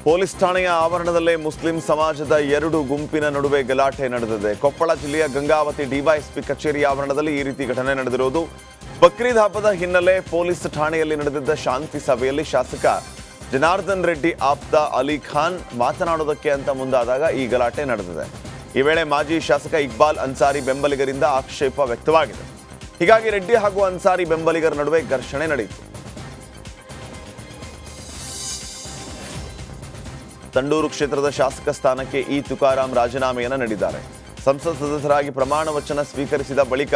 Police ಠಾಣೆಯ ಆವರಣದಲ್ಲೇ Muslim ಸಮಾಜದ ಎರಡು ಗುಂಪಿನ ನಡುವೆ ಗಲಾಟೆ ನಡೆದಿದೆ. ಕೊಪ್ಪಳ ಜಿಲ್ಲೆಯ ಗಂಗಾವತಿ ಡಿವೈಎಸ್ಪಿ ಕಚೇರಿ ಆವರಣದಲ್ಲಿ ಈ ರೀತಿ ಘಟನೆ ನಡೆದಿರುವುದು. ಬಕ್ರೀದ್ ಹಬ್ಬದ ಹಿನ್ನೆಲೆ ಪೊಲೀಸ್ ಠಾಣೆಯಲ್ಲಿ ನಡೆದಿದ್ದ ಶಾಂತಿ ಸಭೆಯಲ್ಲಿ ಶಾಸಕ ಜನಾರ್ದನ್ ರೆಡ್ಡಿ ಆಪ್ತ ಅಲಿ ಖಾನ್ ಮಾತನಾಡೋದಕ್ಕೆ ಅಂತ ಮುಂದಾದಾಗ ಈ ಗಲಾಟೆ ನಡೆದಿದೆ. ಈ ವೇಳೆ ಮಾಜಿ ಶಾಸಕ ಇಕ್ಬಾಲ್ ಅನ್ಸಾರಿ ಬೆಂಬಲಿಗರಿಂದ ಆಕ್ಷೇಪ ವ್ಯಕ್ತವಾಗಿದೆ. ಹೀಗಾಗಿ ರೆಡ್ಡಿ ಹಾಗೂ ಅನ್ಸಾರಿ ಬೆಂಬಲಿಗರ ನಡುವೆ ಘರ್ಷಣೆ ನಡೆಯಿತು. ತಂಡೂರು ಕ್ಷೇತ್ರದ ಶಾಸಕ ಸ್ಥಾನಕ್ಕೆ ಇ ತುಕಾರಾಂ ರಾಜೀನಾಮೆಯನ್ನು ನೀಡಿದ್ದಾರೆ. ಸಂಸತ್ ಸದಸ್ಯರಾಗಿ ಪ್ರಮಾಣ ವಚನ ಸ್ವೀಕರಿಸಿದ ಬಳಿಕ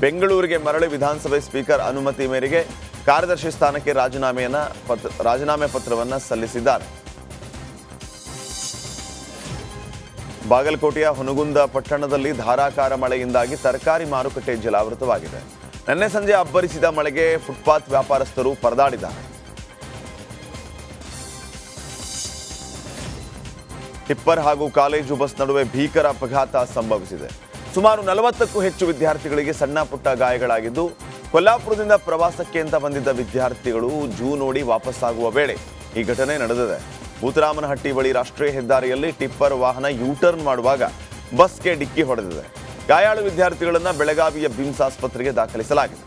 ಬೆಂಗಳೂರಿಗೆ ಮರಳಿ ವಿಧಾನಸಭೆ ಸ್ಪೀಕರ್ ಅನುಮತಿ ಮೇರೆಗೆ ಕಾರ್ಯದರ್ಶಿ ಸ್ಥಾನಕ್ಕೆ ರಾಜೀನಾಮೆ ಪತ್ರವನ್ನು ಸಲ್ಲಿಸಿದ್ದಾರೆ. ಬಾಗಲಕೋಟೆಯ ಹುನಗುಂದ ಪಟ್ಟಣದಲ್ಲಿ ಧಾರಾಕಾರ ಮಳೆಯಿಂದಾಗಿ ತರಕಾರಿ ಮಾರುಕಟ್ಟೆ ಜಲಾವೃತವಾಗಿದೆ. ನಿನ್ನೆ ಸಂಜೆ ಅಬ್ಬರಿಸಿದ ಮಳೆಗೆ ಫುಟ್ಪಾತ್ ವ್ಯಾಪಾರಸ್ಥರು ಪರದಾಡಿದ್ದಾರೆ. ಟಿಪ್ಪರ್ ಹಾಗೂ ಕಾಲೇಜು ಬಸ್ ನಡುವೆ ಭೀಕರ ಅಪಘಾತ ಸಂಭವಿಸಿದೆ. ಸುಮಾರು 40ಕ್ಕೂ ಹೆಚ್ಚು ವಿದ್ಯಾರ್ಥಿಗಳಿಗೆ ಸಣ್ಣ ಪುಟ್ಟ ಗಾಯಗಳಾಗಿದ್ದು, ಕೊಲ್ಲಾಪುರದಿಂದ ಪ್ರವಾಸಕ್ಕೆ ಅಂತ ಬಂದಿದ್ದ ವಿದ್ಯಾರ್ಥಿಗಳು ಜೂ ನೋಡಿ ವಾಪಸ್ಸಾಗುವ ವೇಳೆ ಈ ಘಟನೆ ನಡೆದಿದೆ. ಭೂತರಾಮನಹಟ್ಟಿ ಬಳಿ ರಾಷ್ಟ್ರೀಯ ಹೆದ್ದಾರಿಯಲ್ಲಿ ಟಿಪ್ಪರ್ ವಾಹನ ಯೂಟರ್ನ್ ಮಾಡುವಾಗ ಬಸ್ಗೆ ಡಿಕ್ಕಿ ಹೊಡೆದಿದೆ. ಗಾಯಾಳು ವಿದ್ಯಾರ್ಥಿಗಳನ್ನು ಬೆಳಗಾವಿಯ ಬಿಮ್ಸ್ ಆಸ್ಪತ್ರೆಗೆ ದಾಖಲಿಸಲಾಗಿದೆ.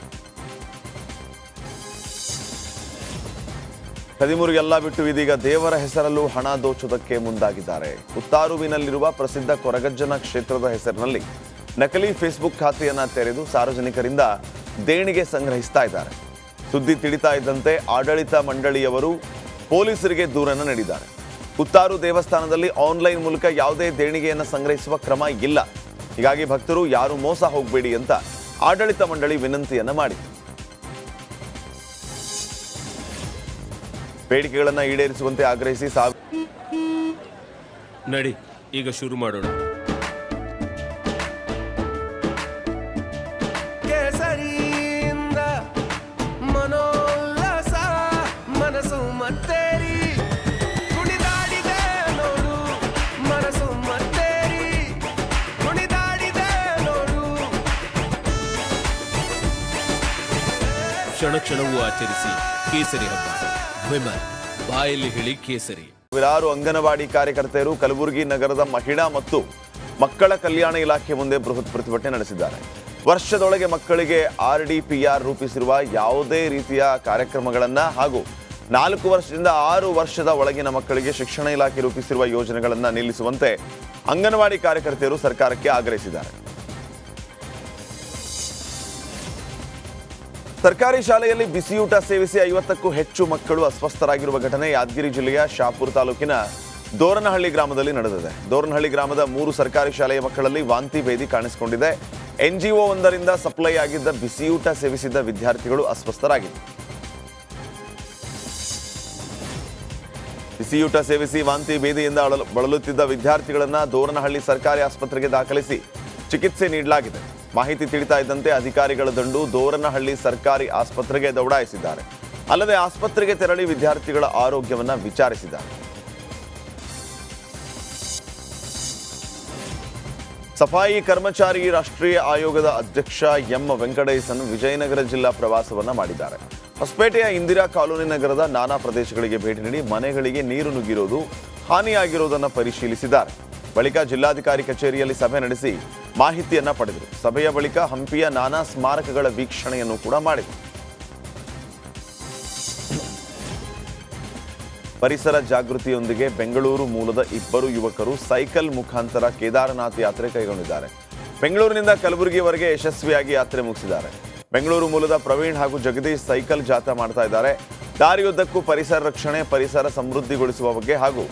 13 ಎಲ್ಲ ಬಿಟ್ಟು ಇದೀಗ ದೇವರ ಹೆಸರಲ್ಲೂ ಹಣ ದೋಚುವುದಕ್ಕೆ ಮುಂದಾಗಿದ್ದಾರೆ. ಕುತ್ತಾರುವಿನಲ್ಲಿರುವ ಪ್ರಸಿದ್ಧ ಕೊರಗಜ್ಜನ ಕ್ಷೇತ್ರದ ಹೆಸರಿನಲ್ಲಿ ನಕಲಿ ಫೇಸ್ಬುಕ್ ಖಾತೆಯನ್ನ ತೆರೆದು ಸಾರ್ವಜನಿಕರಿಂದ ದೇಣಿಗೆ ಸಂಗ್ರಹಿಸ್ತಾ ಇದ್ದಾರೆ. ಸುದ್ದಿ ತಿಳಿತಾ ಇದ್ದಂತೆ ಆಡಳಿತ ಮಂಡಳಿಯವರು ಪೊಲೀಸರಿಗೆ ದೂರನ್ನು ನೀಡಿದ್ದಾರೆ. ಕುತ್ತಾರು ದೇವಸ್ಥಾನದಲ್ಲಿ ಆನ್ಲೈನ್ ಮೂಲಕ ಯಾವುದೇ ದೇಣಿಗೆಯನ್ನು ಸಂಗ್ರಹಿಸುವ ಕ್ರಮ ಇಲ್ಲ. ಹೀಗಾಗಿ ಭಕ್ತರು ಯಾರು ಮೋಸ ಹೋಗಬೇಡಿ ಅಂತ ಆಡಳಿತ ಮಂಡಳಿ ವಿನಂತಿಯನ್ನ ಮಾಡಿದೆ. ಬೇಡಿಕೆಗಳನ್ನು ಈಡೇರಿಸುವಂತೆ ಆಗ್ರಹಿಸಿ ನಡಿ ಈಗ ಶುರು ಮಾಡೋಣ. ಕೇಸರಿಯಿಂದ ಮನೋಲ್ಲಾಸ ಮನಸ್ಸು ಮತ್ತೇರಿ ಕುಣಿದಾಡಿದೆ ನೋಡು, ಮನಸ್ಸು ಮತ್ತೇರಿ ಕುಣಿದಾಡಿದೆ ನೋಡು. ಕ್ಷಣ ಕ್ಷಣವೂ ಆಚರಿಸಿ ಕೇಸರಿ ಹಬ್ಬ. ವಿಮಲ್ ಬಾಯಲ್ಲಿ ಹೇಳಿ ಕೇಸರಿ. ಸಾವಿರಾರು ಅಂಗನವಾಡಿ ಕಾರ್ಯಕರ್ತೆಯರು ಕಲಬುರಗಿ ನಗರದ ಮಹಿಳಾ ಮತ್ತು ಮಕ್ಕಳ ಕಲ್ಯಾಣ ಇಲಾಖೆ ಮುಂದೆ ಬೃಹತ್ ಪ್ರತಿಭಟನೆ ನಡೆಸಿದ್ದಾರೆ. ವರ್ಷದೊಳಗೆ ಮಕ್ಕಳಿಗೆ RDPR ರೂಪಿಸಿರುವ ಯಾವುದೇ ರೀತಿಯ ಕಾರ್ಯಕ್ರಮಗಳನ್ನು ಹಾಗೂ 4 ವರ್ಷದಿಂದ 6 ವರ್ಷದ ಒಳಗಿನ ಮಕ್ಕಳಿಗೆ ಶಿಕ್ಷಣ ಇಲಾಖೆ ರೂಪಿಸಿರುವ ಯೋಜನೆಗಳನ್ನು ನಿಲ್ಲಿಸುವಂತೆ ಅಂಗನವಾಡಿ ಕಾರ್ಯಕರ್ತೆಯರು ಸರ್ಕಾರಕ್ಕೆ ಆಗ್ರಹಿಸಿದ್ದಾರೆ. ಸರ್ಕಾರಿ ಶಾಲೆಯಲ್ಲಿ ಬಿಸಿಯೂಟ ಸೇವಿಸಿ 50ಕ್ಕೂ ಹೆಚ್ಚು ಮಕ್ಕಳು ಅಸ್ವಸ್ಥರಾಗಿರುವ ಘಟನೆ ಯಾದಗಿರಿ ಜಿಲ್ಲೆಯ ಶಾಪುರ ತಾಲೂಕಿನ ದೋರನಹಳ್ಳಿ ಗ್ರಾಮದಲ್ಲಿ ನಡೆದಿದೆ. ದೋರನಹಳ್ಳಿ ಗ್ರಾಮದ 3 ಸರ್ಕಾರಿ ಶಾಲೆಯ ಮಕ್ಕಳಲ್ಲಿ ವಾಂತಿ ಭೇದಿ ಕಾಣಿಸಿಕೊಂಡಿದೆ. NGO ಒಂದರಿಂದ ಸಪ್ಲೈ ಆಗಿದ್ದ ಬಿಸಿಯೂಟ ಸೇವಿಸಿದ್ದ ವಿದ್ಯಾರ್ಥಿಗಳು ಅಸ್ವಸ್ಥರಾಗಿದ್ದರು. ಬಿಸಿಯೂಟ ಸೇವಿಸಿ ವಾಂತಿ ಭೇದಿಯಿಂದ ಬಳಲುತ್ತಿದ್ದ ವಿದ್ಯಾರ್ಥಿಗಳನ್ನು ದೋರನಹಳ್ಳಿ ಸರ್ಕಾರಿ ಆಸ್ಪತ್ರೆಗೆ ದಾಖಲಿಸಿ ಚಿಕಿತ್ಸೆ ನೀಡಲಾಗಿದೆ. ಮಾಹಿತಿ ತಿಳಿತಾ ಇದ್ದಂತೆ ಅಧಿಕಾರಿಗಳ ದಂಡು ದೋರನಹಳ್ಳಿ ಸರ್ಕಾರಿ ಆಸ್ಪತ್ರೆಗೆ ದೌಡಾಯಿಸಿದ್ದಾರೆ. ಅಲ್ಲದೆ ಆಸ್ಪತ್ರೆಗೆ ತೆರಳಿ ವಿದ್ಯಾರ್ಥಿಗಳ ಆರೋಗ್ಯವನ್ನು ವಿಚಾರಿಸಿದ್ದಾರೆ. ಸಫಾಯಿ ಕರ್ಮಚಾರಿ ರಾಷ್ಟ್ರೀಯ ಆಯೋಗದ ಅಧ್ಯಕ್ಷ ಎಂ ವೆಂಕಟೇಶನ್ ವಿಜಯನಗರ ಜಿಲ್ಲಾ ಪ್ರವಾಸವನ್ನ ಮಾಡಿದ್ದಾರೆ. ಹೊಸಪೇಟೆಯ ಇಂದಿರಾ ಕಾಲೋನಿ ನಗರದ ನಾನಾ ಪ್ರದೇಶಗಳಿಗೆ ಭೇಟಿ ನೀಡಿ ಮನೆಗಳಿಗೆ ನೀರು ನುಗ್ಗಿರೋದು, ಹಾನಿಯಾಗಿರುವುದನ್ನು ಪರಿಶೀಲಿಸಿದ್ದಾರೆ. ಬಳಿಕ ಜಿಲ್ಲಾಧಿಕಾರಿ ಕಚೇರಿಯಲ್ಲಿ ಸಭೆ ನಡೆಸಿ ಮಾಹಿತಿಯನ್ನ ಪಡೆದರು. ಸಭೆಯ ಬಳಿಕ ಹಂಪಿಯ ನಾನಾ ಸ್ಮಾರಕಗಳ ವೀಕ್ಷಣೆಯನ್ನು ಕೂಡ ಮಾಡಿದರು. ಪರಿಸರ ಜಾಗೃತಿಯೊಂದಿಗೆ ಬೆಂಗಳೂರು ಮೂಲದ 2 ಯುವಕರು ಸೈಕಲ್ ಮುಖಾಂತರ ಕೇದಾರನಾಥ್ ಯಾತ್ರೆ ಕೈಗೊಂಡಿದ್ದಾರೆ. ಬೆಂಗಳೂರಿನಿಂದ ಕಲಬುರಗಿವರೆಗೆ ಯಶಸ್ವಿಯಾಗಿ ಯಾತ್ರೆ ಮುಗಿಸಿದ್ದಾರೆ. ಬೆಂಗಳೂರು ಮೂಲದ ಪ್ರವೀಣ್ ಹಾಗೂ ಜಗದೀಶ್ ಸೈಕಲ್ ಜಾಥಾ ಮಾಡ್ತಾ ಇದ್ದಾರೆ. ದಾರಿಯುದ್ದಕ್ಕೂ ಪರಿಸರ ರಕ್ಷಣೆ, ಪರಿಸರ ಸಮೃದ್ಧಿಗೊಳಿಸುವ ಬಗ್ಗೆ ಹಾಗೂ